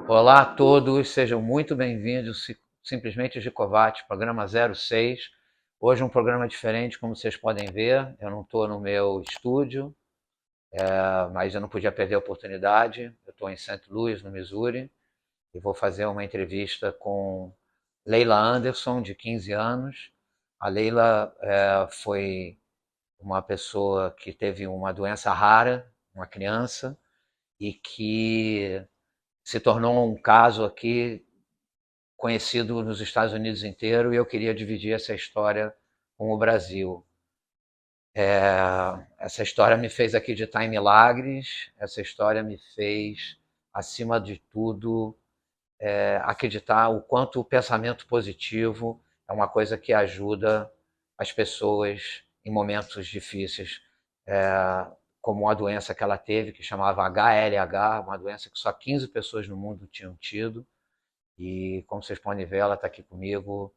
Olá a todos, sejam muito bem-vindos. Simplesmente Gicovati, programa 06. Hoje um programa diferente, como vocês podem ver. Eu não estou no meu estúdio, mas eu não podia perder a oportunidade. Eu estou em St. Louis, no Missouri, e vou fazer uma entrevista com Laila Anderson, de 15 anos. A Laila foi uma pessoa que teve uma doença rara, uma criança, e que se tornou um caso aqui conhecido nos Estados Unidos inteiro, e eu queria dividir essa história com o Brasil. Essa história me fez acreditar em milagres, essa história me fez, acima de tudo, acreditar o quanto o pensamento positivo é uma coisa que ajuda as pessoas em momentos difíceis, como a doença que ela teve, que chamava HLH, uma doença que só 15 pessoas no mundo tinham tido. E como vocês podem ver, ela está aqui comigo,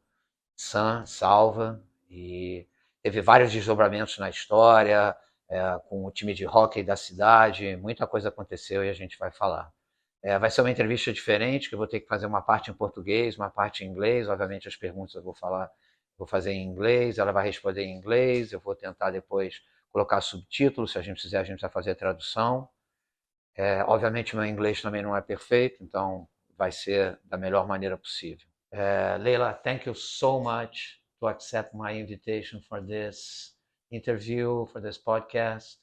sã, salva, e teve vários desdobramentos na história, com o time de hóquei da cidade, muita coisa aconteceu e a gente vai falar. Vai ser uma entrevista diferente, que eu vou ter que fazer uma parte em português, uma parte em inglês. Obviamente as perguntas eu vou fazer em inglês, ela vai responder em inglês, eu vou tentar depois colocar subtítulos, se a gente quiser a gente vai fazer a tradução. Obviamente meu inglês também não é perfeito, então vai ser da melhor maneira possível. Leila, thank you so much to accept my invitation for this interview, for this podcast.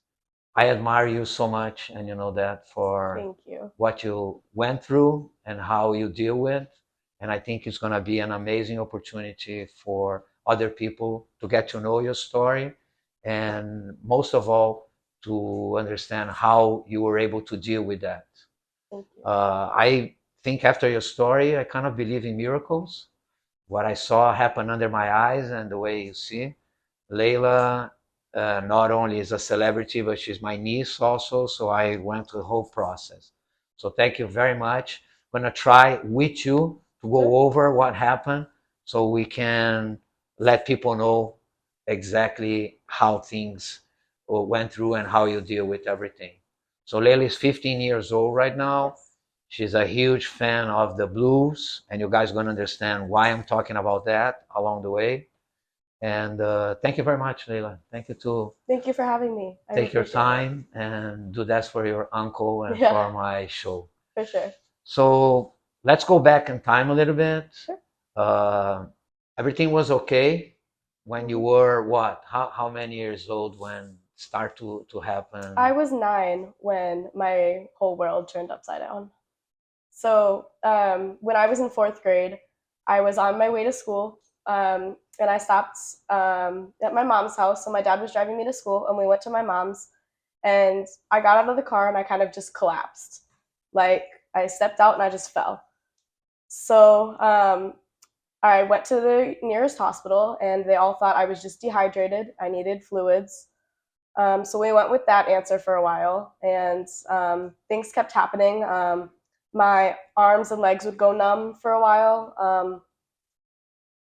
I admire you so much, and you know that, for Thank you. what you went through and how you deal with. And I think it's going to be an amazing opportunity for other people to get to know your story, and most of all, to understand how you were able to deal with that. Thank you. I think after your story, I kind of believe in miracles. What I saw happen under my eyes and the way you see. Layla not only is a celebrity, but she's my niece also, so I went through the whole process. So thank you very much. I'm going to try with you to go over what happened so we can let people know exactly how things went through and how you deal with everything. So Layla is 15 years old right now. Yes. She's a huge fan of the blues, and you guys are going to understand why I'm talking about that along the way. And thank you very much, Leila. Thank you for having me. I take your appreciate it. time and do that for your uncle and Yeah. for my show. For sure. So let's go back in time a little bit. Sure. Everything was okay when you were what? How many years old when it started to happen? I was 9 when my whole world turned upside down. So when I was in 4th grade, I was on my way to school, and I stopped at my mom's house. So my dad was driving me to school, and we went to my mom's, and I got out of the car and I kind of just collapsed. Like I stepped out and I just fell. So I went to the nearest hospital, and they all thought I was just dehydrated. I needed fluids. So we went with that answer for a while, and things kept happening. My arms and legs would go numb for a while.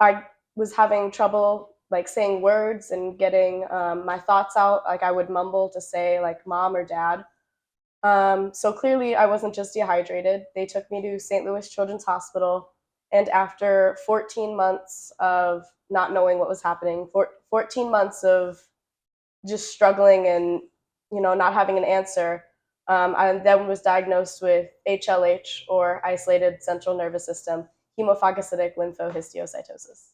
I was having trouble like saying words and getting my thoughts out. Like I would mumble to say like mom or dad. So clearly I wasn't just dehydrated. They took me to St. Louis Children's Hospital, and after 14 months of not knowing what was happening, 14 months of just struggling and not having an answer, I then was diagnosed with HLH, or isolated central nervous system hemophagocytic lymphohistiocytosis.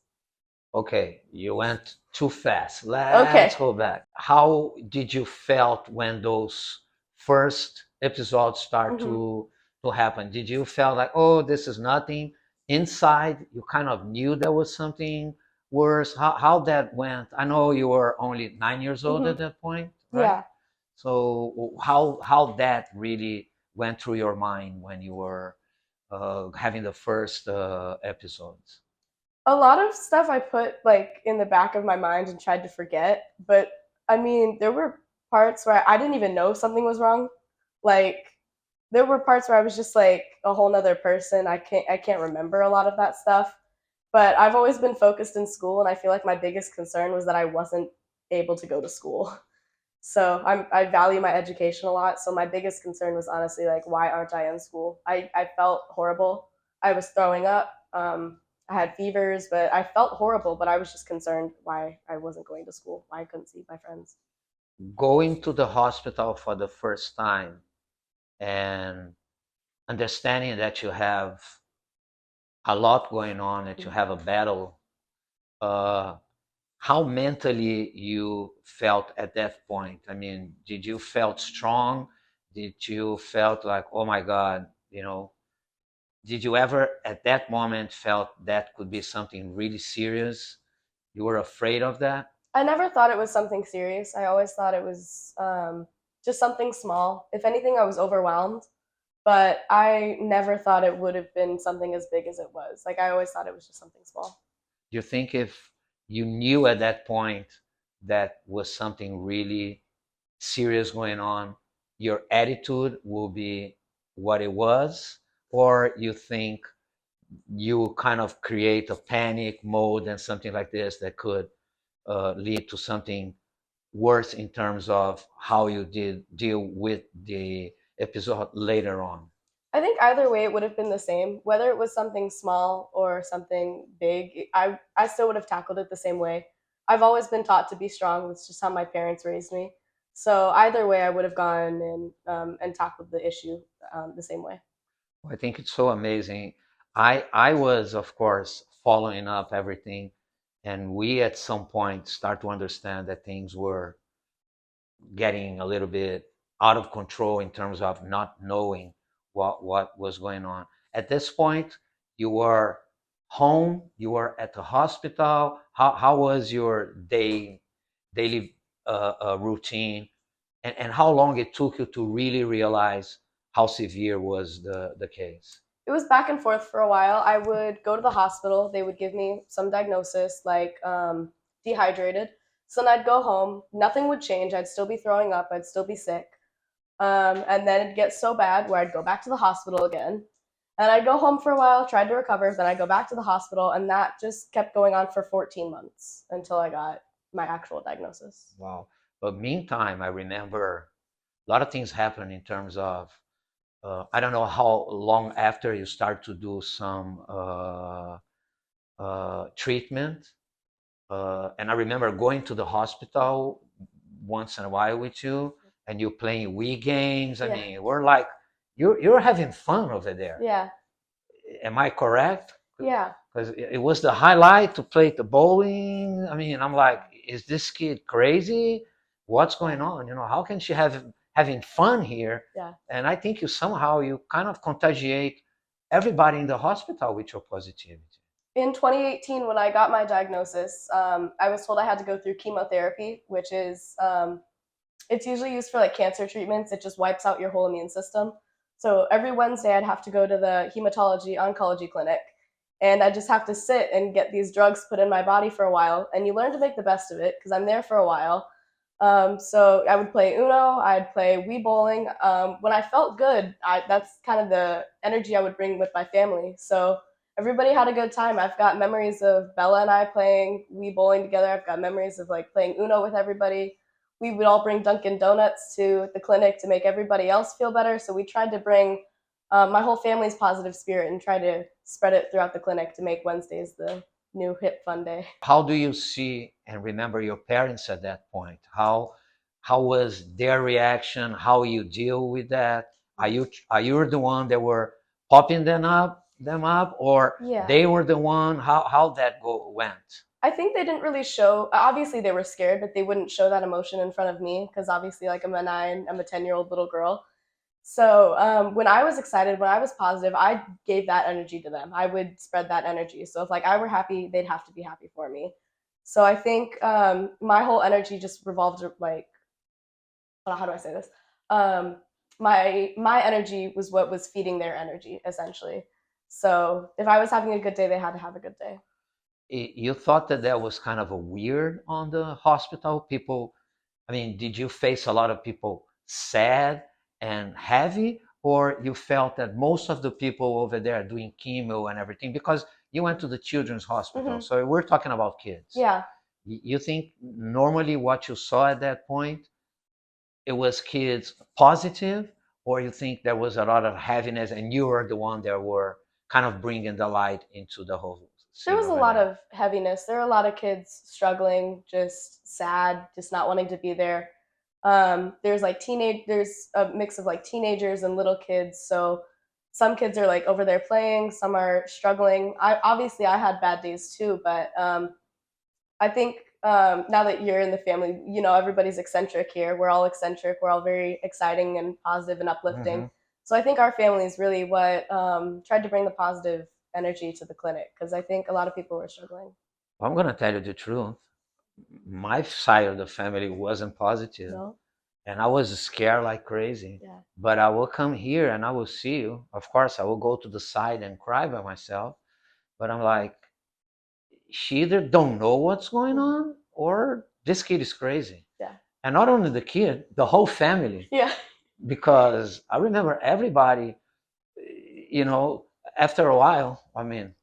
Okay, you went too fast. Let's go back. How did you felt when those first episodes start to happen? Did you feel like, oh, this is nothing? Inside, you kind of knew there was something worse. How that went? I know you were only 9 years old at that point, right? Yeah. So how that really went through your mind when you were having the first episodes? A lot of stuff I put like in the back of my mind and tried to forget, but I mean, there were parts where I didn't even know something was wrong. Like there were parts where I was just like a whole nother person. I can't remember a lot of that stuff. But I've always been focused in school, and I feel like my biggest concern was that I wasn't able to go to school. So I value my education a lot. So my biggest concern was honestly like, why aren't I in school? I felt horrible. I was throwing up. I had fevers, but I felt horrible. But I was just concerned why I wasn't going to school, why I couldn't see my friends. Going to the hospital for the first time and understanding that you have a lot going on, that you have a battle, uh, how mentally you felt at that point? I mean, did you felt strong? Did you felt like, oh my God, did you ever at that moment felt that could be something really serious? You were afraid of that? I never thought it was something serious. I always thought it was just something small. If anything, I was overwhelmed, but I never thought it would have been something as big as it was. Like I always thought it was just something small. Do you think if you knew at that point that was something really serious going on, your attitude will be what it was? Or you think you kind of create a panic mode and something like this that could lead to something worse in terms of how you did deal with the episode later on? I think either way it would have been the same. Whether it was something small or something big, I still would have tackled it the same way. I've always been taught to be strong. That's just how my parents raised me. So either way, I would have gone and tackled the issue the same way. I think it's so amazing. I was, of course, following up everything, and we at some point start to understand that things were getting a little bit out of control in terms of not knowing what was going on. At this point, you were home, you were at the hospital. How was your daily routine, and how long it took you to really realize how severe was the case? It was back and forth for a while. I would go to the hospital. They would give me some diagnosis like dehydrated. So then I'd go home. Nothing would change. I'd still be throwing up. I'd still be sick. And then it'd get so bad where I'd go back to the hospital again. And I'd go home for a while, tried to recover. Then I'd go back to the hospital. And that just kept going on for 14 months until I got my actual diagnosis. Wow. But meantime, I remember a lot of things happened in terms of I don't know how long after you start to do some treatment. And I remember going to the hospital once in a while with you, and you playing Wii games. I Yeah. mean, we're like, you're having fun over there. Yeah. Am I correct? Yeah. Because it was the highlight to play the bowling. I mean, I'm like, is this kid crazy? What's going on? How can she have having fun here? Yeah. And I think you kind of contagiate everybody in the hospital with your positivity. In 2018, when I got my diagnosis, I was told I had to go through chemotherapy, which is it's usually used for like cancer treatments. It just wipes out your whole immune system. So every Wednesday, I'd have to go to the hematology oncology clinic, and I just have to sit and get these drugs put in my body for a while. And you learn to make the best of it because I'm there for a while. So I would play Uno, I'd play Wii bowling. When I felt good, that's kind of the energy I would bring with my family. So everybody had a good time. I've got memories of Bella and I playing Wii bowling together. I've got memories of like playing Uno with everybody. We would all bring Dunkin' Donuts to the clinic to make everybody else feel better. So we tried to bring my whole family's positive spirit and try to spread it throughout the clinic to make Wednesdays the new hip fun day. How do you see and remember your parents at that point? How was their reaction? How you deal with that? Are you the one that were popping them up, or Yeah. they were the one? How that went? I think they didn't really show. Obviously, they were scared, but they wouldn't show that emotion in front of me because obviously, like I'm a 10-year-old little girl. So when I was excited, when I was positive, I gave that energy to them. I would spread that energy. So if like I were happy, they'd have to be happy for me. So I think my whole energy just revolved like, how do I say this? Um, my energy was what was feeding their energy essentially. So if I was having a good day, they had to have a good day. You thought that was kind of a weird on the hospital people? I mean, did you face a lot of people sad and heavy, or you felt that most of the people over there doing chemo and everything, because you went to the children's hospital, Mhm. so we're talking about kids. Yeah. You think normally what you saw at that point it was kids positive, or you think there was a lot of heaviness and you were the one that were kind of bringing the light into the whole There scene was a over lot there? of heaviness. There were a lot of kids struggling, just sad, just not wanting to be there. There's a mix of like teenagers and little kids. So some kids are like over there playing, some are struggling. I had bad days too, but I think now that you're in the family, you know, everybody's eccentric here. We're all eccentric. We're all very exciting and positive and uplifting. Hmm. So I think our family is really what tried to bring the positive energy to the clinic, because I think a lot of people were struggling. I'm going to tell you the truth. My side of the family wasn't positive, No? and I was scared like crazy. Yeah. But I will come here and I will see you. Of course, I will go to the side and cry by myself. But I'm like, she either don't know what's going on or this kid is crazy. Yeah. And not only the kid, the whole family. Yeah. Because I remember everybody, you know, after a while, I mean,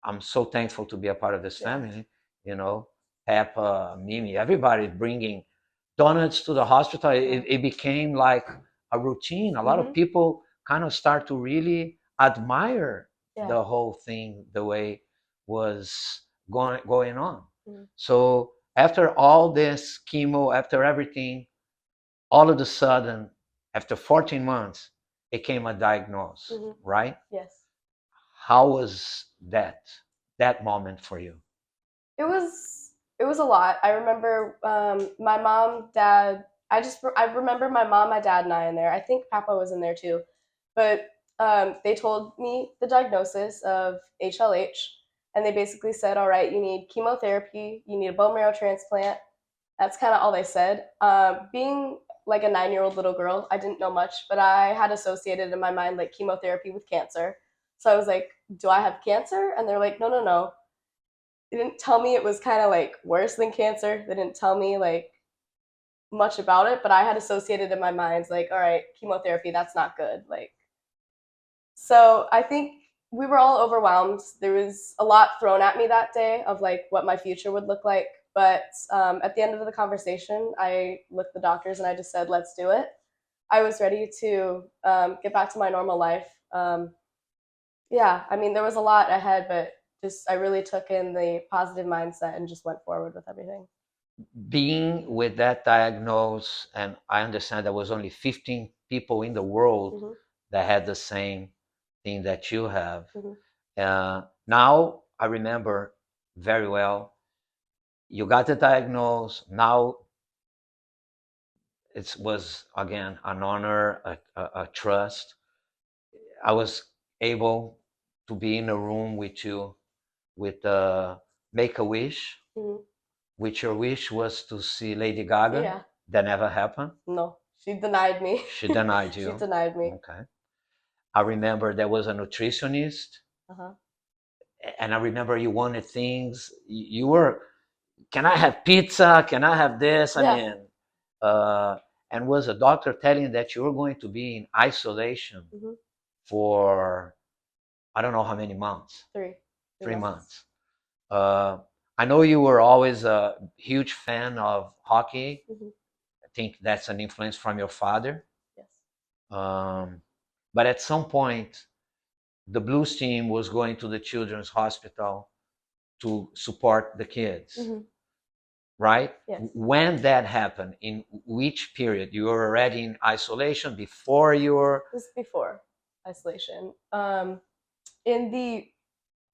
I'm so thankful to be a part of this Yeah. family, you know, Peppa, Mimi, everybody bringing donuts to the hospital. It became like a routine. A lot of people kind of start to really admire Yeah. the whole thing, the way was going on. Mhm. So after all this chemo, after everything, all of a sudden, after 14 months, it came a diagnosis, right? Yes. How was that moment for you? It was a lot. I remember my mom, dad. I remember my mom, my dad, and I in there. I think Papa was in there too, but they told me the diagnosis of HLH, and they basically said, "All right, you need chemotherapy, you need a bone marrow transplant." That's kind of all they said. Being like a 9-year-old little girl, I didn't know much, but I had associated in my mind like chemotherapy with cancer. So I was like, "Do I have cancer?" And they're like, "No, no, no." They didn't tell me it was kind of like worse than cancer. They didn't tell me like much about it, but I had associated in my mind like, all right, chemotherapy, that's not good. Like, so I think we were all overwhelmed. There was a lot thrown at me that day of like what my future would look like. But at the end of the conversation, I looked at the doctors and I just said, let's do it. I was ready to get back to my normal life. Yeah, I mean, there was a lot ahead, but just I really took in the positive mindset and just went forward with everything. Being with that diagnosis, and I understand there was only 15 people in the world that had the same thing that you have. Now I remember very well. You got the diagnosis. Now it was again an honor, a trust. I was able to be in a room with you with Make a Wish, which your wish was to see Lady Gaga. Yeah. That never happened. No, she denied me. She denied you. She denied me. Okay. I remember there was a nutritionist, and I remember you wanted things. You were, can I have pizza? Can I have this? I Yeah. mean, and was a doctor telling you that you were going to be in isolation for I don't know how many months. Three months. I know you were always a huge fan of hockey. I think that's an influence from your father. Yes. But at some point, the Blues team was going to the children's hospital to support the kids, right? Yes. When that happened, in which period? You were already in isolation before you were? This is before isolation. In the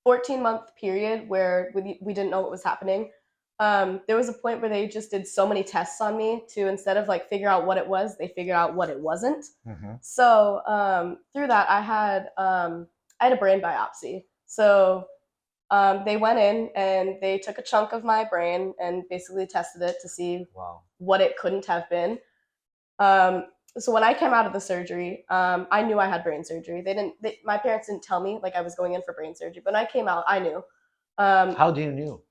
14-month period where we didn't know what was happening, there was a point where they just did so many tests on me to, instead of like figure out what it was, they figured out what it wasn't. So through that, I had a brain biopsy. So they went in and they took a chunk of my brain and basically tested it to see what it couldn't have been. So when I came out of the surgery, I knew I had brain surgery. My parents didn't tell me like I was going in for brain surgery, but when I came out, I knew. How do you knew?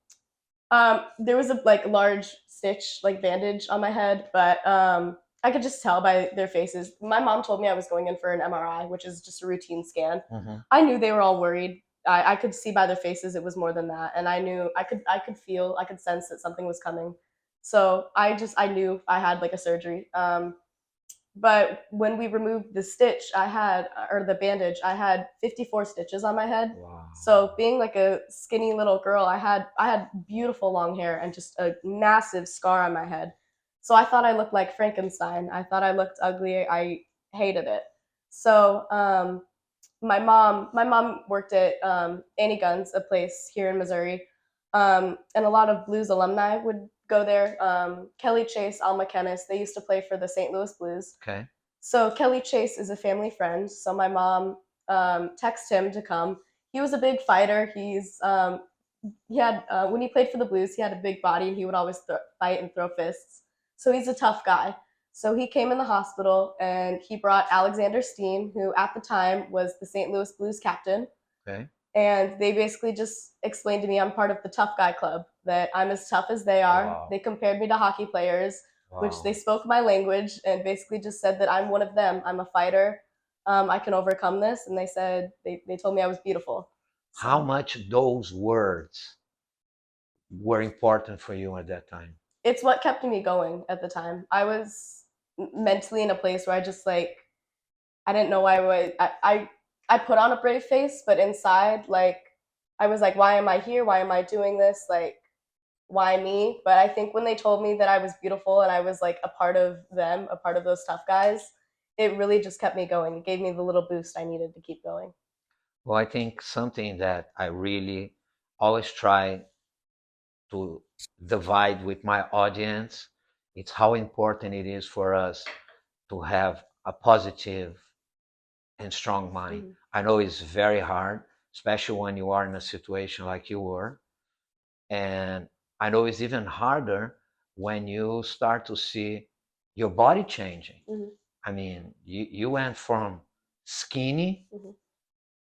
There was a like large stitch, like bandage on my head, but I could just tell by their faces. My mom told me I was going in for an MRI, which is just a routine scan. I knew they were all worried. I could see by their faces it was more than that, and I knew I could sense that something was coming. So I knew I had like a surgery. But when we removed the stitch, or the bandage, I had 54 stitches on my head. Wow. So being like a skinny little girl, I had beautiful long hair and just a massive scar on my head. So I thought I looked like Frankenstein. I thought I looked ugly. I hated it. So my mom worked at Annie Gunn's, a place here in Missouri, and a lot of Blues alumni would go there. Kelly Chase, Al McKennis, they used to play for the St. Louis Blues. Okay. So Kelly Chase is a family friend. So my mom texted him to come. He was a big fighter. He had when he played for the Blues, he had a big body and he would always fight and throw fists. So he's a tough guy. So he came in the hospital and he brought Alexander Steen, who at the time was the St. Louis Blues captain. Okay. And they basically just explained to me I'm part of the tough guy club, that I'm as tough as they are. Wow. They compared me to hockey players, which Wow. they spoke my language and basically just said that I'm one of them. I'm a fighter. I can overcome this. And they told me I was beautiful. So, How much those words were important for you at that time? it's what kept me going at the time. I was mentally in a place where I just like I didn't know why I put on a brave face, but inside like I was like, why am I here? Why am I doing this? Like, why me? But I think when they told me that I was beautiful and I was like a part of them, a part of those tough guys, it really just kept me going. It gave me the little boost I needed to keep going. Well, I think something that I really always try to divide with my audience, it's how important it is for us to have a positive and strong mind. Mm-hmm. I know it's very hard, especially when you are in a situation like you were. And I know it's even harder when you start to see your body changing. Mm-hmm. I mean, you went from skinny Mm-hmm.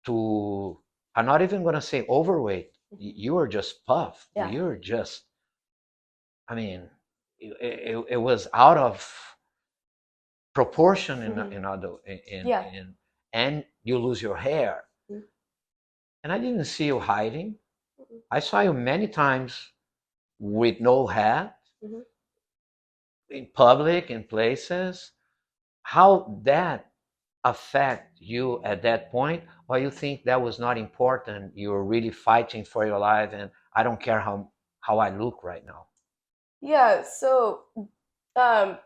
to, I'm not even going to say overweight. You were just puff. Yeah. You were just, I mean, it was out of proportion Mm-hmm. in other, Yeah. and you lose your hair. Mm-hmm. And I didn't see you hiding. Mm-hmm. I saw you many times with no hat Mm-hmm. in public, in places. How that affect you at that point, or you think that was not important? You were really fighting for your life, and I don't care how I look right now. Yeah. So um,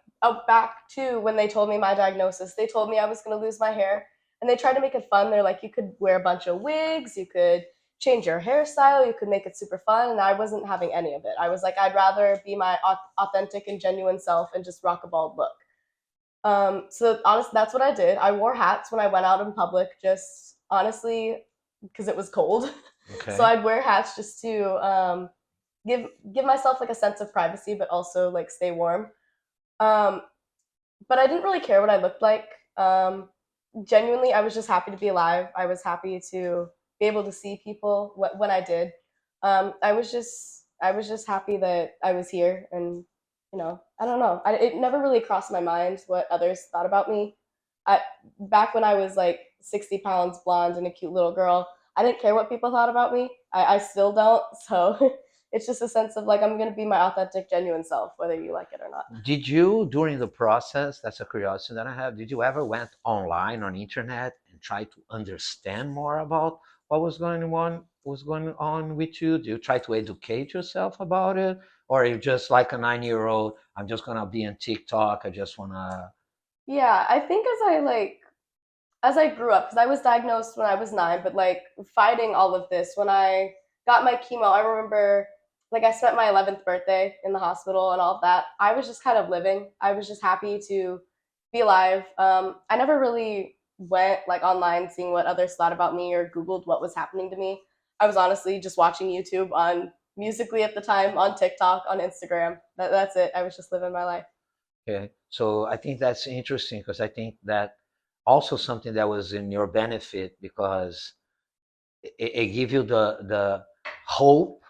back to when they told me my diagnosis, they told me I was going to lose my hair, and they tried to make it fun. They're like, you could wear a bunch of wigs, you could change your hairstyle, you could make it super fun, and I wasn't having any of it. I was like, I'd rather be my authentic and genuine self and just rock a bald look. So honestly, that's what I did. I wore hats when I went out in public, just honestly because it was cold. Okay. So I'd wear hats just to give give myself like a sense of privacy, but also like stay warm. Um, but I didn't really care what I looked like. Genuinely, I was just happy to be alive. I was happy to be able to see people when I did. I was just happy that I was here, and I don't know. It never really crossed my mind what others thought about me. I, Back when I was like 60 pounds, blonde, and a cute little girl, I didn't care what people thought about me. I still don't. So it's just a sense of like I'm gonna be my authentic, genuine self, whether you like it or not. Did you, during the process, that's a curiosity that I have, did you ever went online on internet and try to understand more about what was going on with you? Do you try to educate yourself about it? Or are you just like a 9-year old, I'm just gonna be on TikTok, I just wanna. Yeah, I think as I grew up, because I was diagnosed when I was 9, but like fighting all of this, when I got my chemo, I remember like I spent my 11th birthday in the hospital and all of that. I was just kind of living. I was just happy to be alive. I never really went like online seeing what others thought about me or Googled what was happening to me. I was honestly just watching YouTube on Musically at the time, on TikTok, on Instagram. That's it. I was just living my life. Okay, so I think that's interesting because I think that also something that was in your benefit because it give you the hope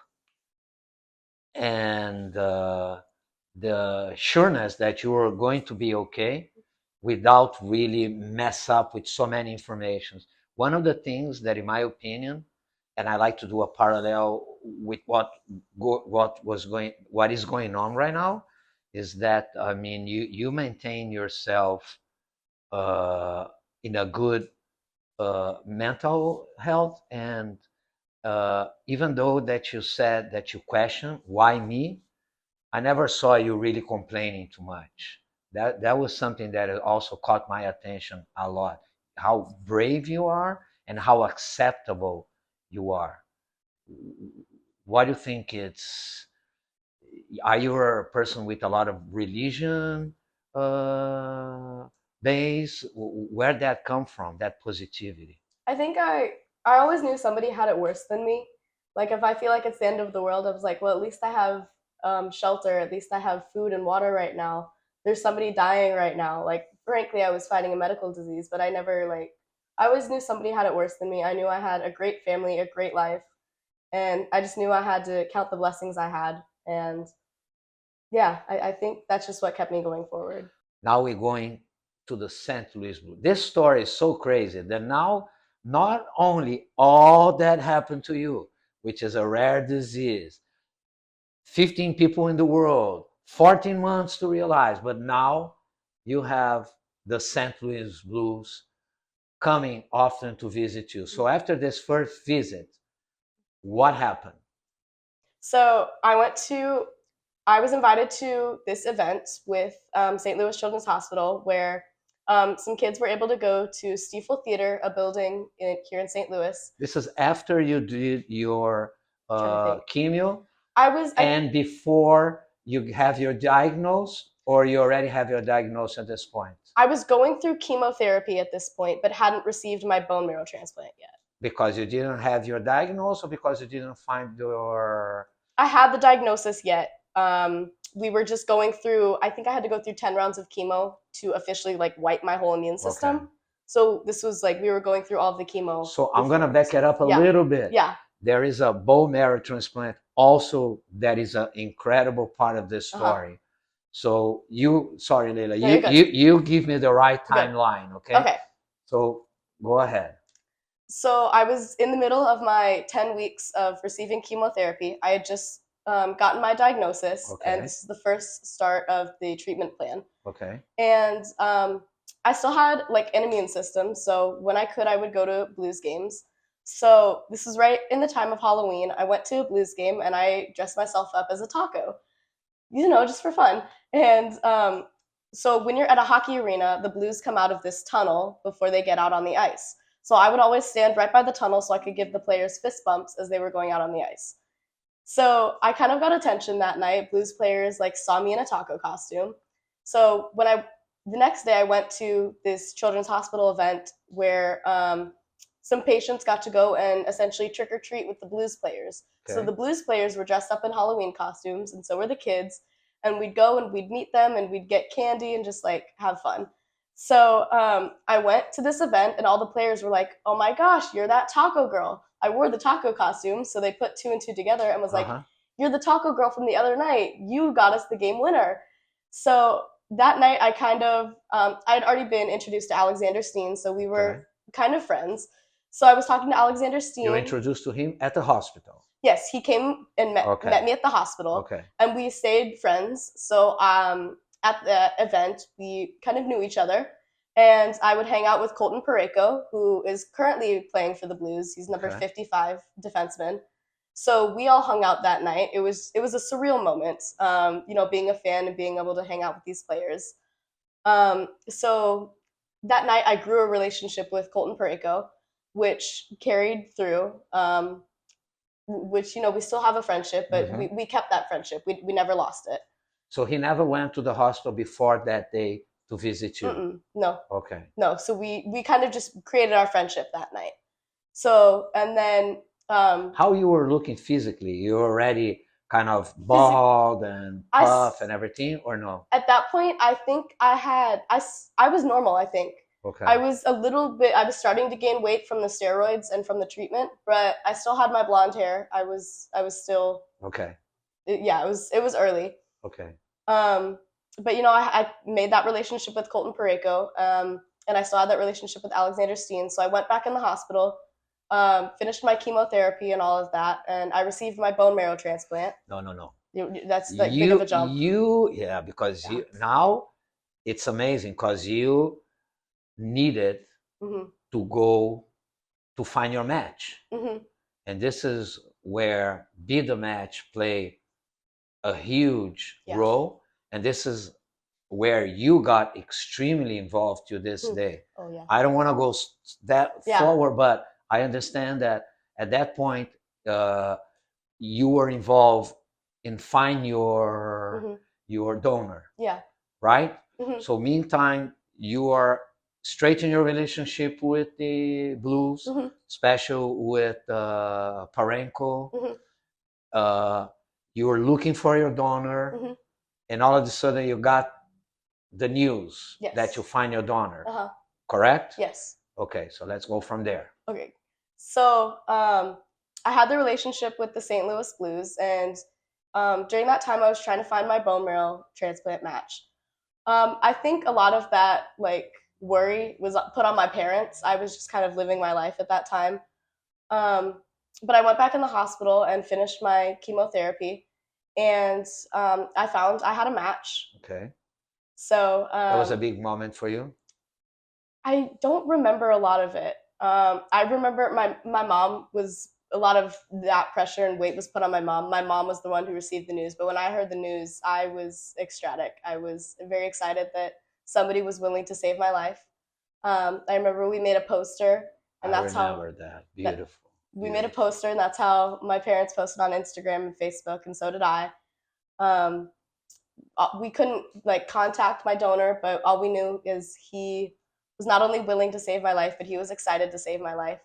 and the sureness that you are going to be okay without really mess up with so many informations. One of the things that, in my opinion, and I like to do a parallel with what is going on right now. is that, I mean, you maintain yourself in a good mental health, and even though that you said that you question why me, I never saw you really complaining too much. That was something that also caught my attention a lot. How brave you are and how acceptable you are. What do you think it's? Are you a person with a lot of religion uh, base? Where that come from? That positivity? I think I always knew somebody had it worse than me. Like if I feel like it's the end of the world, I was like, well, at least I have shelter. At least I have food and water right now. There's somebody dying right now. Like frankly, I was fighting a medical disease, but I never like. I always knew somebody had it worse than me. I knew I had a great family, a great life, and I just knew I had to count the blessings I had. And yeah, I think that's just what kept me going forward. Now we're going to the St. Louis Blues. This story is so crazy that now not only all that happened to you, which is a rare disease, 15 people in the world, 14 months to realize, but now you have the St. Louis Blues coming often to visit you. So after this first visit, what happened? So I was invited to this event with St. Louis Children's Hospital where some kids were able to go to Stiefel Theater, a building here in St. Louis. This is after you did your chemo I and before you have your diagnosis, or you already have your diagnosis at this point? I was going through chemotherapy at this point, but hadn't received my bone marrow transplant yet. Because you didn't have your diagnosis, or because you didn't find your... I had the diagnosis yet. We were just going through. I think I had to go through 10 rounds of chemo to officially like wipe my whole immune system. Okay. So this was like we were going through all of the chemo. So I'm going to back it up a Yeah. little bit. Yeah. There is a bone marrow transplant also that is an incredible part of this story. So sorry, Laila, No, you're good. you give me the right Good. timeline, okay? Okay. So go ahead. So I was in the middle of my 10 weeks of receiving chemotherapy. I had just gotten my diagnosis, Okay. and this is the first start of the treatment plan. Okay. And I still had like an immune system, so when I could, I would go to blues games. So this was right in the time of Halloween. I went to a blues game and I dressed myself up as a taco, just for fun. And so when you're at a hockey arena, the blues come out of this tunnel before they get out on the ice. So I would always stand right by the tunnel so I could give the players fist bumps as they were going out on the ice. So I kind of got attention that night. Blues players like saw me in a taco costume. So the next day I went to this children's hospital event where some patients got to go and essentially trick or treat with the blues players. Okay. So the blues players were dressed up in Halloween costumes, and so were the kids. And we'd go and we'd meet them and we'd get candy and just like have fun. So I went to this event and all the players were like, "Oh my gosh, you're that taco girl." I wore the taco costume, so they put two and two together and was like, "You're the taco girl from the other night. You got us the game winner." So that night, I kind of I had already been introduced to Alexander Steen, so we were kind of friends. So I was talking to Alexander Steen. You were introduced to him at the hospital? Yes, he came and met me at the hospital. Okay. And we stayed friends. So at the event, we kind of knew each other. And I would hang out with Colton Pareko, who is currently playing for the Blues. He's number 55 defenseman. So we all hung out that night. It was a surreal moment, being a fan and being able to hang out with these players. So that night I grew a relationship with Colton Pareko, which carried through, which, we still have a friendship, but we kept that friendship. We never lost it. So he never went to the hospital before that day to visit you? No. Okay. No, so we kind of just created our friendship that night. So, and then... how you were looking physically? You were already kind of bald and puff and everything, or no? At that point, I think I was normal, I think. Okay. I was starting to gain weight from the steroids and from the treatment, but I still had my blonde hair. I was still... Okay. Yeah, it was early. Okay. But I made that relationship with Colton Pareko, and I still had that relationship with Alexander Steen. So I went back in the hospital, finished my chemotherapy and all of that, and I received my bone marrow transplant. No. That's like big of a jump. Yeah, because Yeah. now it's amazing because you needed Hmm. to go to find your match. Hmm. And this is where Be the Match play a huge Yeah. role. And this is where you got extremely involved to this day. Oh yeah. I don't want to go that Yeah. forward, but I understand that at that point, you were involved in find your donor, Yeah. right? Hmm. So meantime, you are straight in your relationship with the blues, Hmm. special with Parenco. Hmm. Uh, you were looking for your donor, Hmm. and all of a sudden you got the news Yes. that you find your donor. Uh-huh. Correct? Yes. Okay, so let's go from there. Okay. So I had the relationship with the St. Louis Blues, and during that time, I was trying to find my bone marrow transplant match. I think a lot of that like worry was put on my parents. I was just kind of living my life at that time. Um, but I went back in the hospital and finished my chemotherapy, and I found I had a match. Okay. So That was a big moment for you? I don't remember a lot of it. I remember my mom was a lot of that pressure and weight was put on my mom. My mom was the one who received the news, but when I heard the news, I was ecstatic. I was very excited that somebody was willing to save my life. I remember we made a poster, and I that's how remember that. Beautiful. we made a poster, and that's how my parents posted on Instagram and Facebook, and so did I. Um, we couldn't like contact my donor, but all we knew is he was not only willing to save my life, but he was excited to save my life.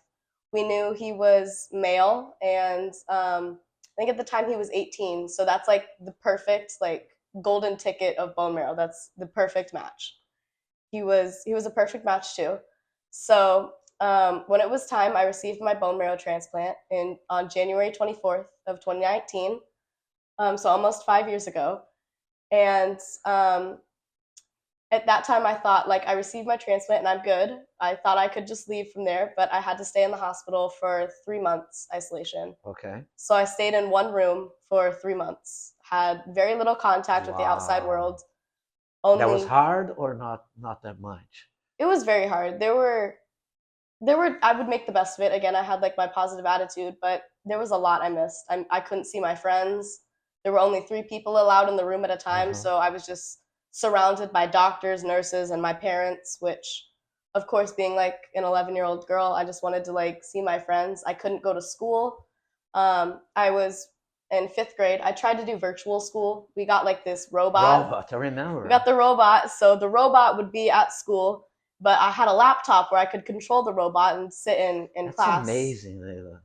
We knew he was male, and I think at the time he was 18, so that's like the perfect like golden ticket of bone marrow. That's the perfect match. He was a perfect match too. So when it was time, I received my bone marrow transplant on January 24th of 2019. So almost 5 years ago. And at that time, I thought, like, I received my transplant and I'm good. I thought I could just leave from there, but I had to stay in the hospital for 3 months isolation. Okay. So I stayed in one room for 3 months, had very little contact with the outside world. That was Only hard or not that much? it was very hard. There were I would make the best of it. Again, I had like my positive attitude, but there was a lot I missed. I couldn't see my friends. There were only 3 people allowed in the room at a time, so I was just surrounded by doctors, nurses, and my parents, which of course being like an 11-year-old girl, I just wanted to like see my friends. I couldn't go to school. I was in 5th grade. I tried to do virtual school. We got like this robot. I remember. We got the robot, so the robot would be at school, but I had a laptop where I could control the robot and sit in That's class. amazing, Laila.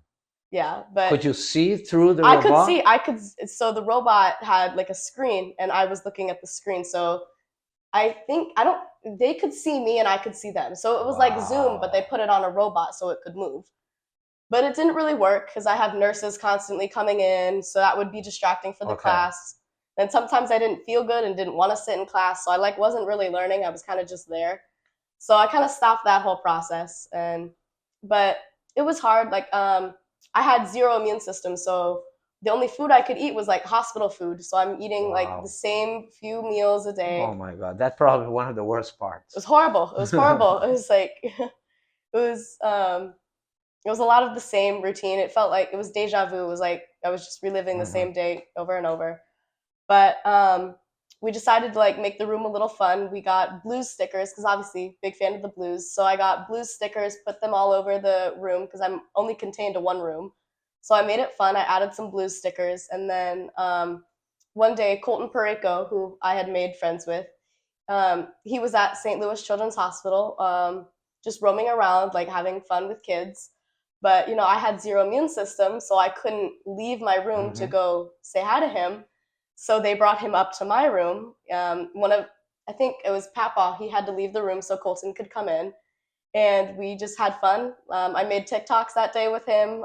Yeah, but could you see through the I robot? could see. I could. So the robot had like a screen, and I was looking at the screen. So I think I don't. They could see me, and I could see them. So it was like Zoom, but they put it on a robot so it could move. But it didn't really work because I have nurses constantly coming in, so that would be distracting for the class. And sometimes I didn't feel good and didn't want to sit in class, so I like wasn't really learning. I was kind of just there. So I kind of stopped that whole process, but it was hard. Like I had zero immune system, so the only food I could eat was like hospital food. So I'm eating like the same few meals a day. Oh my God, that's probably one of the worst parts. It was horrible. It was horrible. It was like it was a lot of the same routine. It felt like it was deja vu. It was like I was just reliving the same day over and over. But we decided to like make the room a little fun. We got blues stickers because obviously big fan of the blues. So I got blues stickers, put them all over the room because I'm only contained to one room. So I made it fun. I added some blues stickers, and then one day Colton Pareko, who I had made friends with, he was at St. Louis Children's Hospital, just roaming around, like having fun with kids. But I had zero immune system, so I couldn't leave my room to go say hi to him. So they brought him up to my room. I think it was Papa. He had to leave the room so Colton could come in, and we just had fun. I made TikToks that day with him,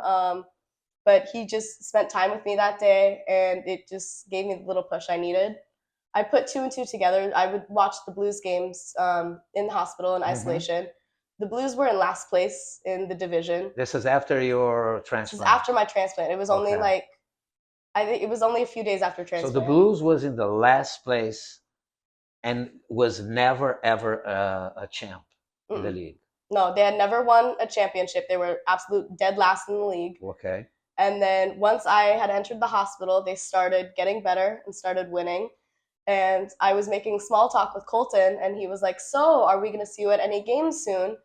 but he just spent time with me that day, and it just gave me the little push I needed. I put 2 and 2 together. I would watch the Blues games in the hospital in isolation. The Blues were in last place in the division. This is after your This is transplant? after my transplant. It was only like I think it was only a few days after So the transplant. Blues was in the last place and was never ever a champ in the Mm-mm. league. No, they had never won a championship. They were absolute dead last in the league. Okay. And then once I had entered the hospital, they started getting better and started winning. And I was making small talk with Colton, and he was like, "So, are we going to see you at any games soon?"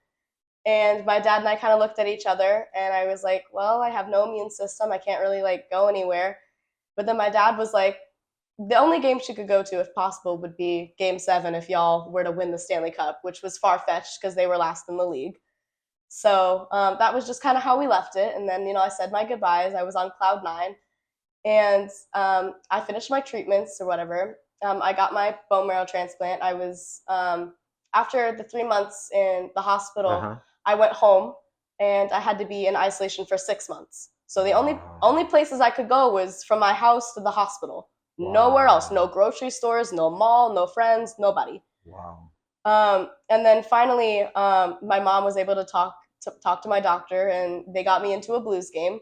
And my dad and I kind of looked at each other, and I was like, "Well, I have no immune system. I can't really like go anywhere." But then my dad was like, "The only game she could go to, if possible, would be Game 7 if y'all were to win the Stanley Cup," which was far fetched because they were last in the league. So that was just kind of how we left it. And then, I said my goodbyes. I was on cloud nine. And I finished my treatments or whatever. I got my bone marrow transplant. I was, after the 3 months in the hospital, Uh-huh. I went home and I had to be in isolation for 6 months. So the only Wow. only places I could go was from my house to the hospital. Nowhere else. No Wow. grocery stores, no mall, no friends, nobody. Wow. And then finally, my mom was able to talk to my doctor, and they got me into a Blues game.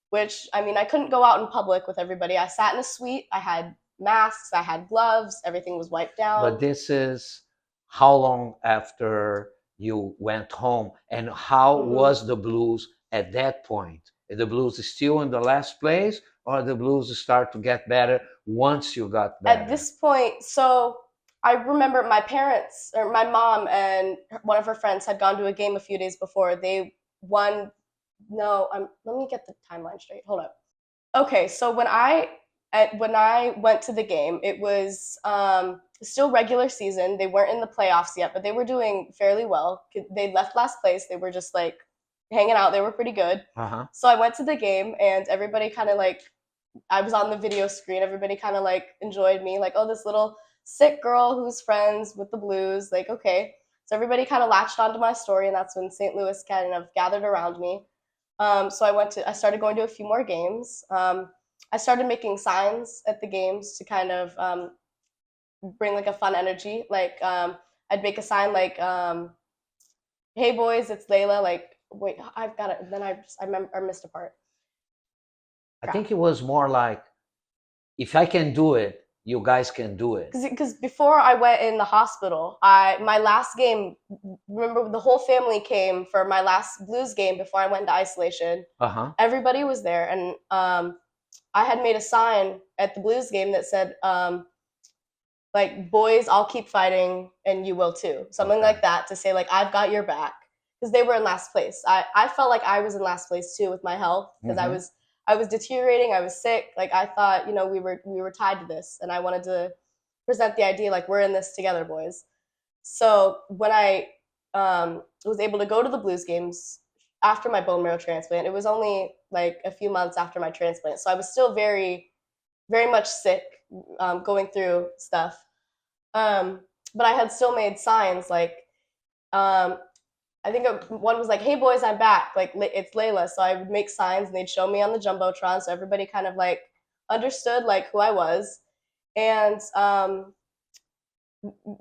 Which, I mean, I couldn't go out in public with everybody. I sat in a suite. I had masks. I had gloves. Everything was wiped But down. this is how long after you went home, and how Hmm. was the Blues at that point? Is the Blues still in the last place, or the Blues start to get better once you got At better? this point, so I remember my parents, or my mom and one of her friends, had gone to a game a few days before. They won. No, let me get the timeline straight. Hold up. Okay, so when I went to the game, it was still regular season. They weren't in the playoffs yet, but they were doing fairly well. They left last place. They were just like hanging out. They were pretty good. Uh-huh. So I went to the game, and everybody kind of like, I was on the video screen. Everybody kind of like enjoyed me, like, oh, this little sick girl who's friends with the Blues. Like, okay. So everybody kind of latched onto my story, and that's when St. Louis kind of gathered around me. So I started going to a few more games. I started making signs at the games to kind of bring like a fun energy. Like I'd make a sign like, "Hey boys, it's Layla." Like, wait, I've got it. Then I missed a part. I Crap. think it was more like, if I can do it, you guys can do it. Because before I went in the hospital, my last game. Remember, the whole family came for my last Blues game before I went into isolation. Uh-huh. Everybody was there, and I had made a sign at the Blues game that said, like, "Boys, I'll keep fighting, and you will too," something Okay. like that, to say like, I've got your back, because they were in last place. I felt like I was in last place too with my health, because Mm-hmm. I was deteriorating. I was sick. Like, I thought, we were tied to this, and I wanted to present the idea like, we're in this together, boys. So when I was able to go to the Blues games after my bone marrow transplant, it was only like a few months after my transplant, so I was still very, very much sick, going through stuff. Um, but I had still made signs like, um, I think one was like, "Hey boys, I'm back." Like, it's Layla. So I would make signs, and they'd show me on the jumbotron, so everybody kind of like understood like who I was. And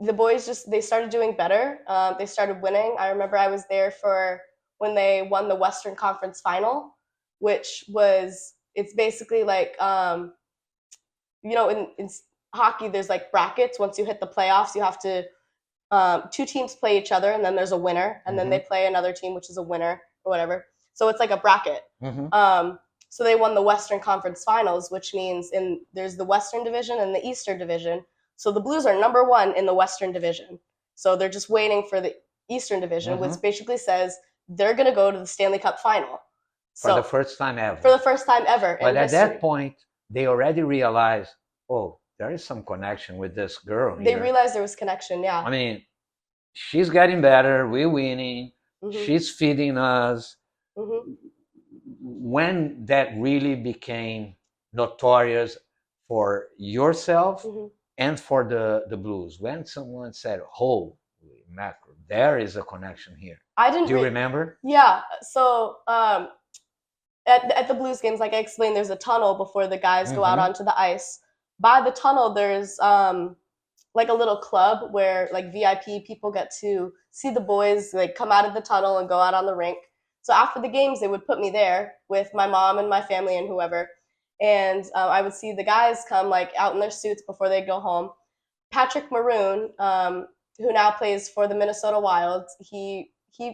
the boys just they started doing better. They started winning. I remember I was there for when they won the Western Conference Final, which was it's basically like, in hockey, there's like brackets. Once you hit the playoffs, you have to, two teams play each other, and then there's a winner, and then Mm-hmm. they play another team, which is a winner or whatever. So it's like a bracket. Mm-hmm. So they won the Western Conference Finals, which means there's the Western Division and the Eastern Division. So the Blues are number one in the Western Division. So they're just waiting for the Eastern Division, Mm-hmm. which basically says they're going to go to the Stanley Cup Final. For the So first time ever. for the first time ever But in at history, that point, they already realized, oh, there is some connection with this girl they here. realized there was connection. Yeah. I mean, she's getting better, we're winning, Mm-hmm. she's feeding us. Mm-hmm. When that really became notorious for yourself Mm-hmm. and for the Blues, when someone said, holy mackerel, there is a connection here. I didn't. Do you remember? Yeah. So at the Blues games, like I explained, there's a tunnel before the guys go out Mm-hmm. onto the ice. By the tunnel, there's like a little club where like VIP people get to see the boys like come out of the tunnel and go out on the rink. So after the games, they would put me there with my mom and my family and whoever. and I would see the guys come like out in their suits before they go home. Patrick Maroon, who now plays for the Minnesota Wild, he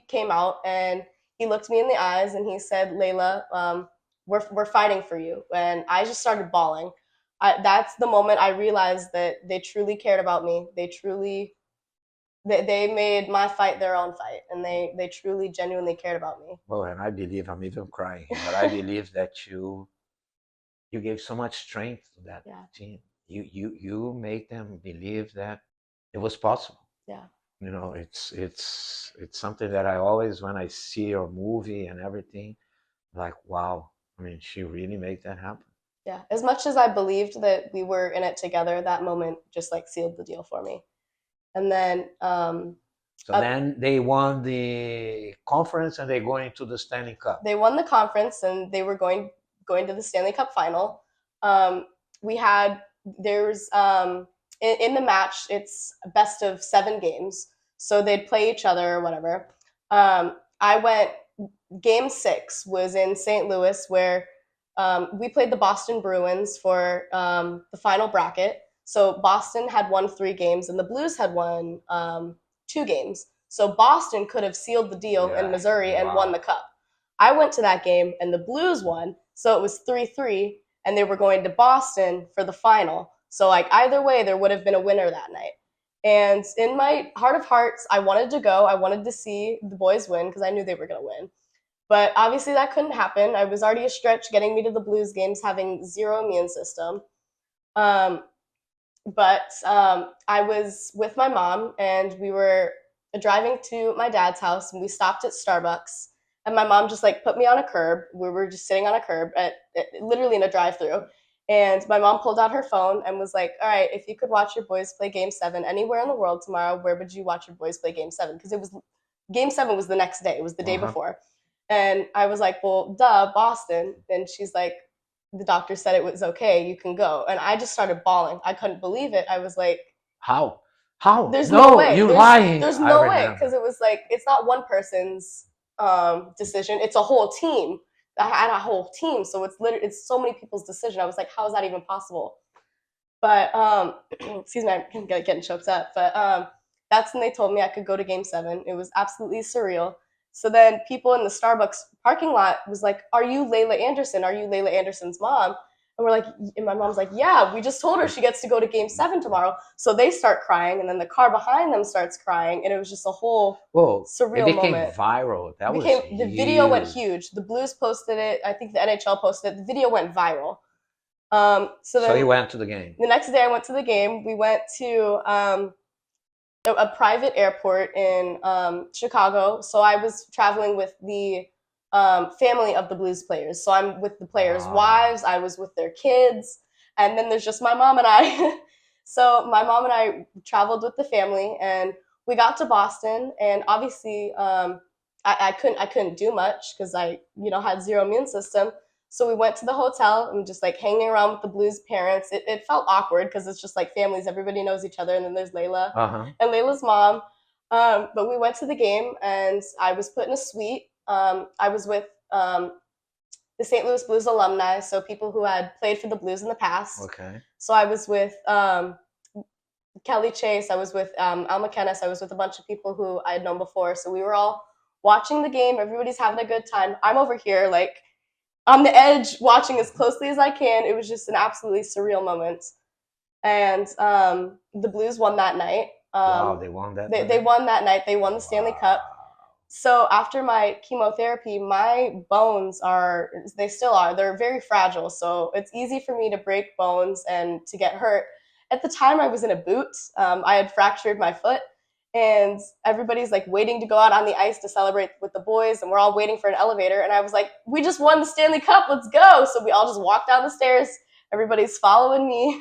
came out and he looked me in the eyes and he said, "Laila, we're fighting for you." And I just started bawling. That's the moment I realized that they truly cared about me. They made my fight their own fight, and they truly, genuinely cared about me. Well, and I believe I'm even crying, but I believe that you gave so much strength to that Yeah. team. You made them believe that it was possible. Yeah. You know, it's something that I always, when I see your movie and everything, like, wow. I mean, she really made that happen. Yeah. As much as I believed that we were in it together, that moment just like sealed the deal for me. And then So then they won the conference and they go into the Stanley Cup. They won the conference and they were going to the Stanley Cup final. We had there's in the match it's best of 7 games, so they'd play each other or whatever. I went game 6 was in St. Louis where we played the Boston Bruins for the final bracket. So Boston had won 3 games and the Blues had won 2 games. So Boston could have sealed the deal in Missouri and won the cup. I went to that game and the Blues won, so it was 3-3, and they were going to Boston for the final. So like either way, there would have been a winner that night. And in my heart of hearts, I wanted to go. I wanted to see the boys win because I knew they were going to win. But obviously that couldn't happen. I was already a stretch getting me to the Blues games, having zero immune system. But I was with my mom, and we were driving to my dad's house, and we stopped at Starbucks. And my mom just like put me on a curb. We were just sitting on a curb literally in a drive-through. And my mom pulled out her phone and was like, "All right, if you could watch your boys play Game 7 anywhere in the world tomorrow, where would you watch your boys play Game 7?" Because Game 7 was the next day. It was the day before. And I was like, "Well, duh, Boston." And she's like, "The doctor said it was okay. You can go." And I just started bawling. I couldn't believe it. I was like, How? There's no way. You're lying. There's no way, because it was like it's not one person's decision. It's a whole team. I had a whole team, so it's so many people's decision. I was like, how is that even possible? But excuse me, I'm getting choked up. But that's when they told me I could go to Game 7. It was absolutely surreal. So then people in the Starbucks parking lot was like, "Are you Laila Anderson? Are you Laila Anderson's mom?" And we're like, and my mom's like, "Yeah, we just told her she gets to go to Game 7 tomorrow." So they start crying, and then the car behind them starts crying, and it was just a whole surreal it became moment. Viral. The video went huge. The Blues posted it. I think the NHL posted it. The video went viral. So you went to the game. The next day I went to the game. We went to a private airport in Chicago. So I was traveling with the family of the Blues players. So I'm with the players' wives. I was with their kids. And then there's just my mom and I. So my mom and I traveled with the family, and we got to Boston. And obviously I couldn't do much because I had zero immune system. So we went to the hotel and just like hanging around with the Blues parents. It felt awkward because it's just like families, everybody knows each other, and then there's Laila and Layla's mom. But we went to the game, and I was put in a suite. I was with the St. Louis Blues alumni, so people who had played for the Blues in the past. Okay. So I was with Kelly Chase. I was with Al McKennis. I was with a bunch of people who I had known before. So we were all watching the game. Everybody's having a good time. I'm over here like on the edge, watching as closely as I can. It was just an absolutely surreal moment. And the Blues won that night. Wow, they won that night? They won that night. They won the Stanley Cup. So after my chemotherapy, my bones they still are. They're very fragile. So it's easy for me to break bones and to get hurt. At the time, I was in a boot. I had fractured my foot. And everybody's like waiting to go out on the ice to celebrate with the boys, and we're all waiting for an elevator. And I was like, "We just won the Stanley Cup, let's go." So we all just walked down the stairs. Everybody's following me.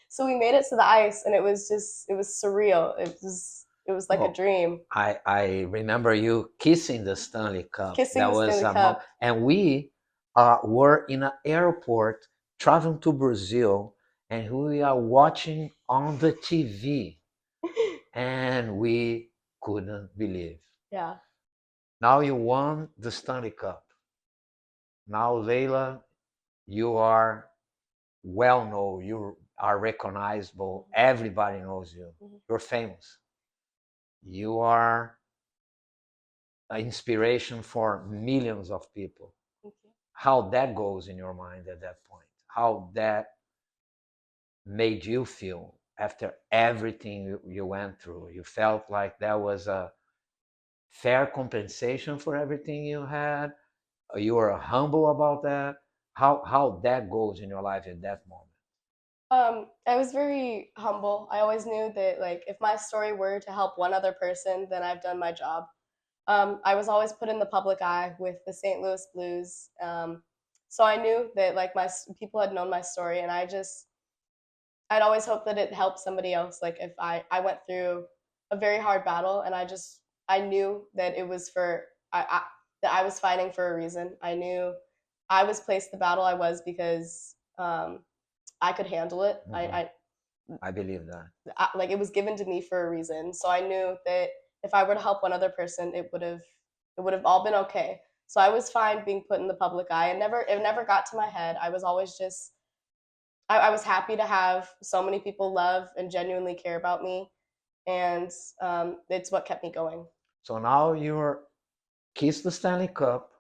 So we made it to the ice, and it was surreal. It was like a dream. I remember you kissing the Stanley Cup. Kissing the Stanley Cup. And we were in an airport traveling to Brazil, and we are watching on the TV. And we couldn't believe. Yeah. Now you won the Stanley Cup. Now, Laila, you are well known, you are recognizable, everybody knows you, Mhm. you're famous, you are an inspiration for millions of people. Thank you. How that goes in your mind at that point, how that made you feel after everything you went through. You felt like that was a fair compensation for everything you had. You were humble about that. How that goes in your life at that moment. I was very humble. I always knew that like if my story were to help one other person, then I've done my job. I was always put in the public eye with the St. Louis Blues, so I knew that like my people had known my story, and I'd always hoped that it helped somebody else. Like if I went through a very hard battle, and I knew that it was for that I was fighting for a reason. I knew I was placed the battle I was because I could handle it. Mm-hmm. I believe that. Like it was given to me for a reason. So I knew that if I were to help one other person, it would have all been okay. So I was fine being put in the public eye. It never got to my head. I was always just I was happy to have so many people love and genuinely care about me, and it's what kept me going. So now you're kiss the Stanley Cup,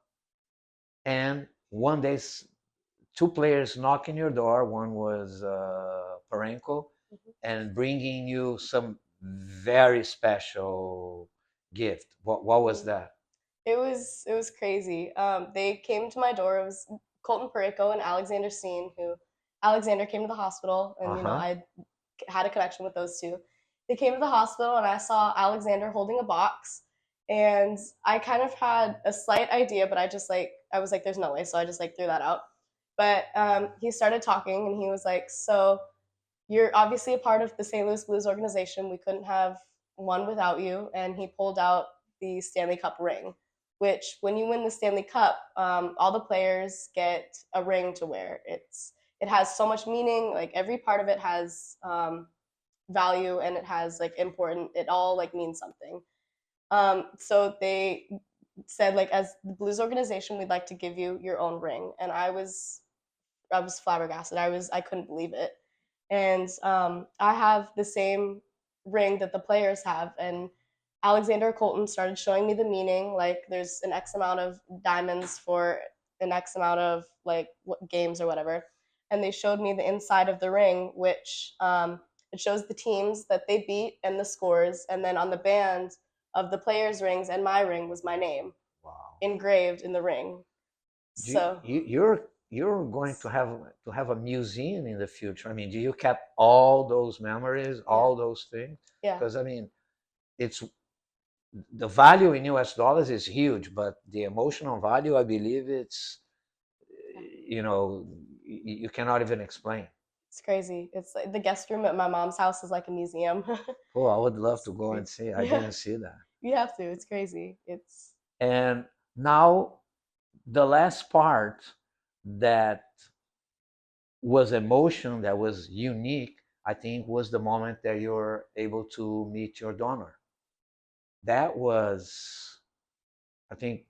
and one day two players knocking your door. One was Parenko, Mm-hmm. and bringing you some very special gift. What was Mm-hmm. that? It was crazy. They came to my door. It was Colton Parayko and Alexander Steen, who Alexander came to the hospital, and you know Uh-huh. I had a connection with those two. They came to the hospital, and I saw Alexander holding a box, and I kind of had a slight idea, but I was like, "There's no way," so I just like threw that out. But he started talking, and he was like, "So you're obviously a part of the St. Louis Blues organization. We couldn't have one without you." And he pulled out the Stanley Cup ring, which when you win the Stanley Cup, all the players get a ring to wear. It has so much meaning. Like every part of it has value, and it has like important. It all like means something. So they said like as the Blues organization, we'd like to give you your own ring, and I was flabbergasted. I couldn't believe it, and I have the same ring that the players have. And Alexander Colton started showing me the meaning. Like there's an X amount of diamonds for an X amount of like games or whatever, and they showed me the inside of the ring, which it shows the teams that they beat and the scores, and then on the band of the players' rings and my ring was my name Wow. engraved in the ring. So You're going to have a museum in the future. I mean, do you kept all those memories, yeah, all those things? yeah, Because I mean, it's the value in US dollars is huge, but the emotional value, I believe it's, yeah. you know, you cannot even explain. It's crazy. It's like the guest room at my mom's house is like a museum. Oh, I would love It's to go and crazy. see. I Yeah, didn't see that. you have to. It's crazy. It's And now the last part that was emotion that was unique, I think, was the moment that you were able to meet your donor. That was, I think,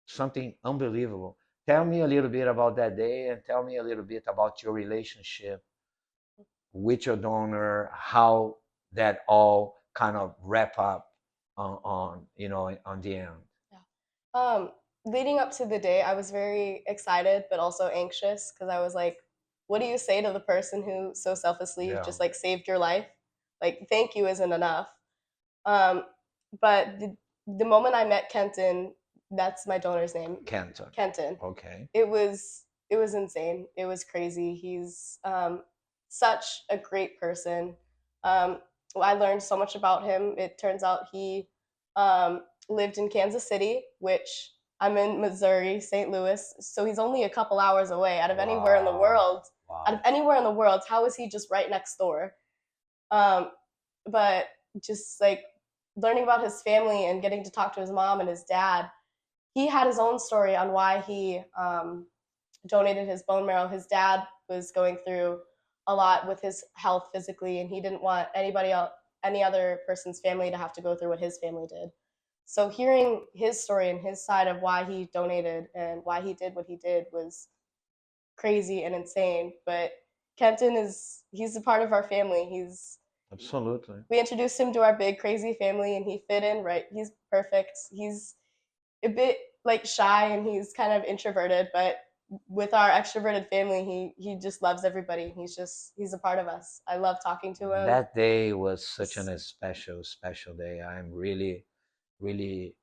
something unbelievable. Tell me a little bit about that day, and tell me a little bit about your relationship with your donor, how that all kind of wrap up on on the end. yeah. Leading up to the day, I was very excited but also anxious because I was like, what do you say to the person who so selflessly Yeah, just like saved your life? Like, thank you isn't enough. Um, but the moment I met Kenton, that's my donor's name, Canton. Kenton. Okay. It was insane. It was crazy. He's such a great person. Um, I learned so much about him. It turns out he lived in Kansas City, which I'm in Missouri, St. Louis. So he's only a couple hours away. Out of Wow. anywhere in the world, how is he just right next door? Um, but just like learning about his family and getting to talk to his mom and his dad, he had his own story on why he donated his bone marrow. His dad was going through a lot with his health physically, and he didn't want anybody else, any other person's family, to have to go through what his family did. So hearing his story and his side of why he donated and why he did what he did was crazy and insane. But Kenton he's a part of our family. Absolutely. We introduced him to our big crazy family, and he fit in right. He's perfect. He's a bit like shy, and he's kind of introverted, but with our extroverted family, he just loves everybody. He's a part of us. I love talking to him. That day was such an special day. I'm really, really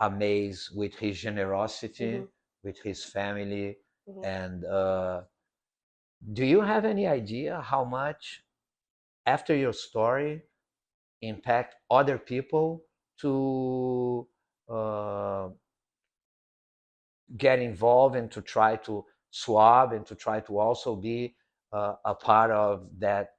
amazed with his generosity, Mhm. with his family. Mhm. And do you have any idea how much, after your story, impact other people to uh, get involved and to try to swab and to try to also be a part of that,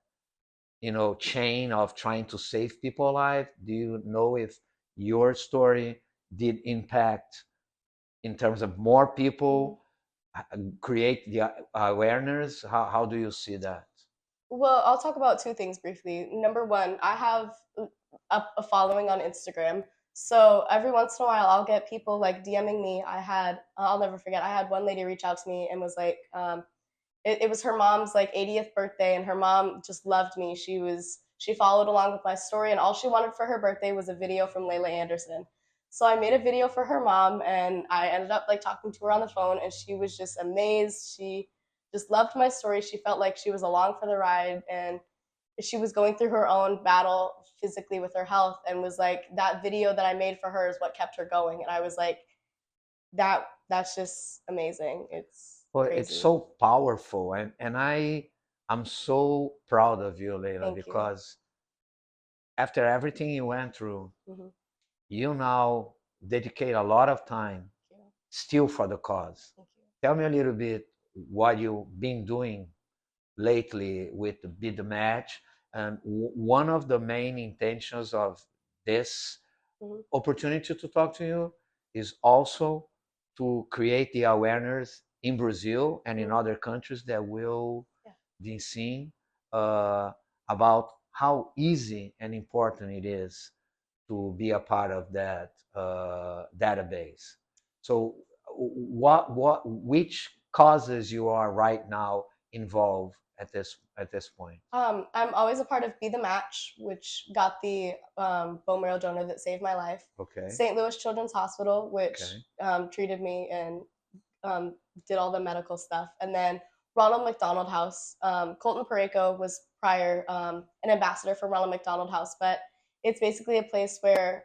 chain of trying to save people alive? Do you know if your story did impact in terms of more Mhm. people, create the awareness? How do you see that? Well, I'll talk about two things briefly. Number one, I have a following on Instagram. So every once in a while, I'll get people like DMing me. I'll never forget, I had one lady reach out to me and was like, it was her mom's like 80th birthday, and her mom just loved me. She followed along with my story, and all she wanted for her birthday was a video from Laila Anderson. So I made a video for her mom, and I ended up like talking to her on the phone, and she was just amazed. She just loved my story. She felt like she was along for the ride, and she was going through her own battle physically with her health, and was like, that video that I made for her is what kept her going. And I was like, that's just amazing. It's Well, it's crazy. so powerful, and I'm so proud of you, Leila, Thank you. because after everything you went through, Mm-hmm. you now dedicate a lot of time Thank you. still for the cause. Thank you. Tell me a little bit what you've been doing lately with the Be the Match. And one of the main intentions of this Mm-hmm. opportunity to talk to you is also to create the awareness in Brazil and in Mm-hmm. other countries that will Yeah. be seen, uh, about how easy and important it is to be a part of that database. So, which causes you are right now involved at this point? I'm always a part of Be the Match, which got the bone marrow donor that saved my life. Okay. St. Louis Children's Hospital, which Okay. treated me and um, did all the medical stuff. And then Ronald McDonald House. Colton Pareko was prior an ambassador for Ronald McDonald House, but it's basically a place where,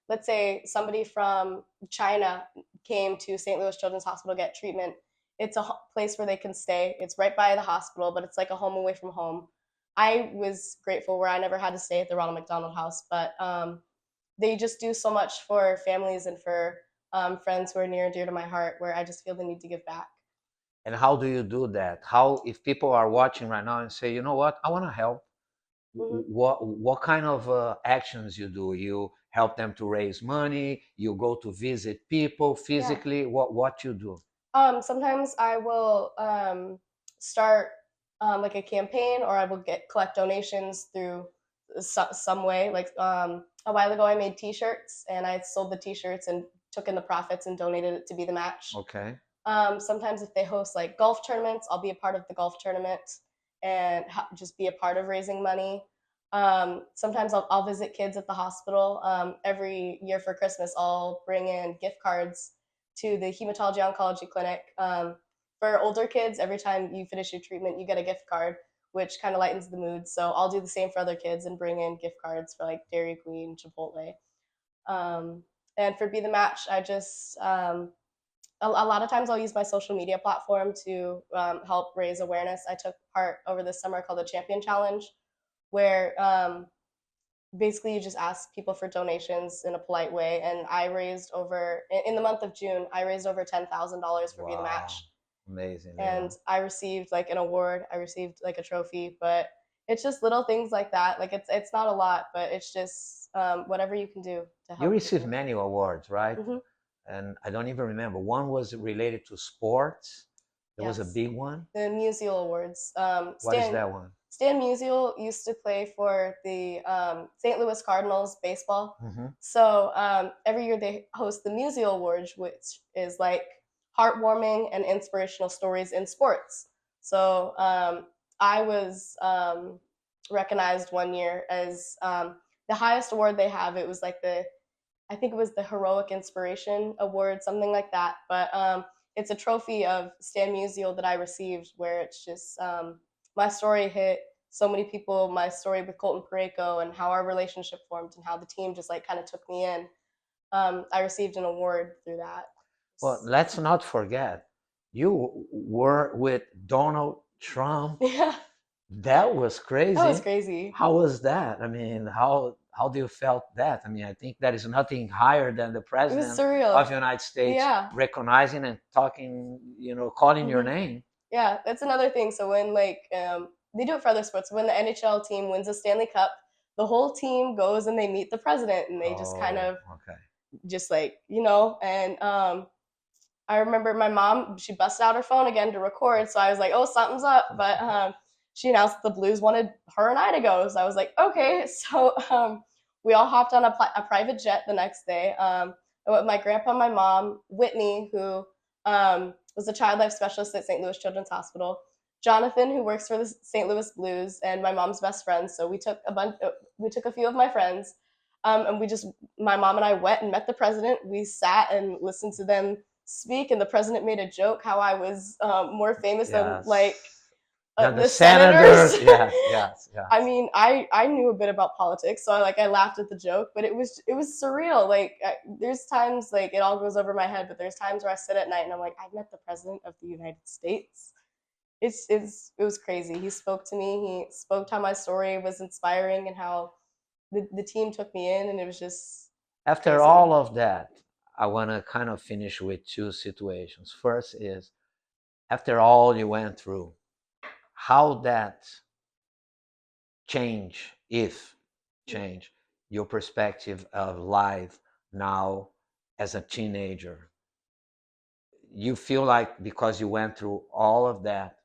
let's say, somebody from China came to St. Louis Children's Hospital to get treatment. It's a place where they can stay. It's right by the hospital, but it's like a home away from home. I was grateful where I never had to stay at the Ronald McDonald House, but they just do so much for families and for friends who are near and dear to my heart, where I just feel the need to give back. And how do you do that? How, if people are watching right now and say, you know what, I want to help, Mm-hmm. what kind of actions you do? You help them to raise money, you go to visit people Yeah. physically, what you do? Sometimes I will start like a campaign, or I will collect donations through some way. Like a while ago, I made T-shirts, and I sold the T-shirts and took in the profits and donated it to Be the Match. Okay. Sometimes if they host like golf tournaments, I'll be a part of the golf tournament and just be a part of raising money. Sometimes I'll visit kids at the hospital. Every year for Christmas, I'll bring in gift cards to the hematology oncology clinic. For older kids, every time you finish your treatment, you get a gift card, which kind of lightens the mood. So I'll do the same for other kids and bring in gift cards for like Dairy Queen, Chipotle. Um, and for Be the Match, I just a lot of times I'll use my social media platform to help raise awareness. I took part over this summer called the Champion Challenge, where basically you just ask people for donations in a polite way. And I raised over, in the month of June, I raised over $10,000 for Be the Wow. Match. Amazing, And Leila. I received like an award, I received like a trophy, but it's just little things like that. Like it's not a lot, but it's just whatever you can do to You help received people. many awards, right? Mm-hmm. And I don't even remember. One was related to sports. There was a Yes, big one. the Musial Awards. What is that one? Stan Musial used to play for the St. Louis Cardinals baseball. Mm-hmm. So every year they host the Musial Awards, which is like heartwarming and inspirational stories in sports. So I was recognized one year as the highest award they have. It was like I think it was the Heroic Inspiration Award, something like that. But it's a trophy of Stan Musial that I received, where it's just my story hit so many people, my story with Colton Pareko and how our relationship formed and how the team just like kind of took me in. I received an award through that. Well, let's not forget, you were with Donald Trump. Yeah. That was crazy. That was crazy. How was that? I mean, how do you felt that? I mean, I think there is nothing higher than the president of the United States recognizing and talking, calling your name. Yeah, that's another thing. So when they do it for other sports, when the NHL team wins a Stanley Cup, the whole team goes and they meet the president and they just kind of just and I remember my mom, she busted out her phone again to record, so I was like, oh, something's up. But she announced that the Blues wanted her and I to go, so I was like, okay. So we all hopped on a private jet the next day. I went with my grandpa and my mom, Whitney, who was a child life specialist at St. Louis Children's Hospital, Jonathan, who works for the St. Louis Blues, and my mom's best friend. So we took a few of my friends, and my mom and I went and met the president. We sat and listened to them speak, and the president made a joke how I was more famous than the senators. Yes. I mean, I knew a bit about politics, so I laughed at the joke, but it was surreal. There's times it all goes over my head, but there's times where I sit at night and I'm like, I met the president of the United States. It was crazy. He spoke to me. He spoke to how my story was inspiring and how the team took me in, and it was just after crazy. All of that. I want to kind of finish with two situations. First is, after all you went through, how that change your perspective of life now as a teenager. You feel like because you went through all of that,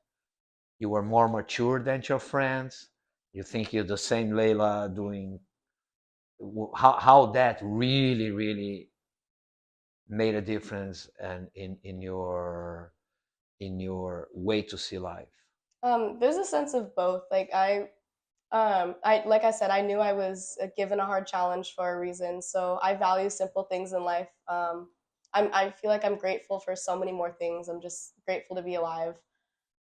you were more mature than your friends? You think you're the same Laila doing how that really made a difference and in your way to see life? There's a sense of both. Like I said, I knew I was given a hard challenge for a reason. So I value simple things in life. I feel like I'm grateful for so many more things. I'm just grateful to be alive.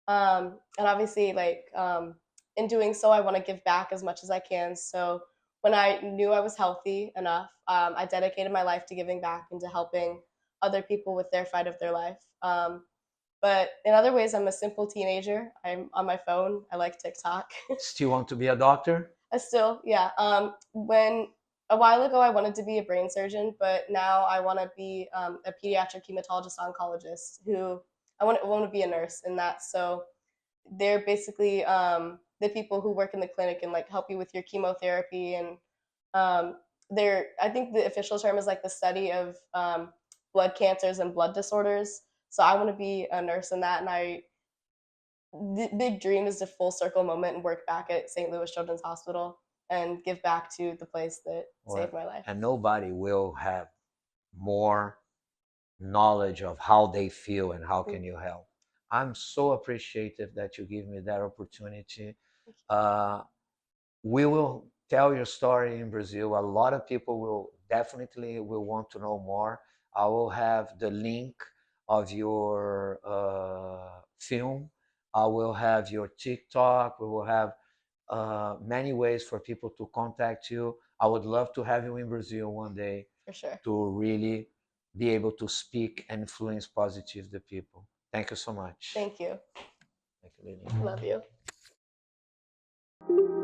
And obviously, in doing so, I want to give back as much as I can. So when I knew I was healthy enough, I dedicated my life to giving back and to helping other people with their fight of their life. But in other ways, I'm a simple teenager. I'm on my phone. I like TikTok. Still want to be a doctor? Yeah. When a while ago, I wanted to be a brain surgeon, but now I want to be a pediatric hematologist oncologist. I want to be a nurse in that. So they're basically the people who work in the clinic and help you with your chemotherapy, and I think the official term is the study of blood cancers and blood disorders. So I want to be a nurse in that, and the big dream is to full circle moment and work back at St. Louis Children's Hospital and give back to the place that saved my life. And nobody will have more knowledge of how they feel and how can you help. I'm so appreciative that you give me that opportunity. We will tell your story in Brazil. A lot of people will definitely want to know more. I will have the link of your film. I will have your TikTok. We will have many ways for people to contact you. I would love to have you in Brazil one day. For sure. To really be able to speak and influence positive the people. Thank you so much. Thank you. Thank you, Lily. Love you.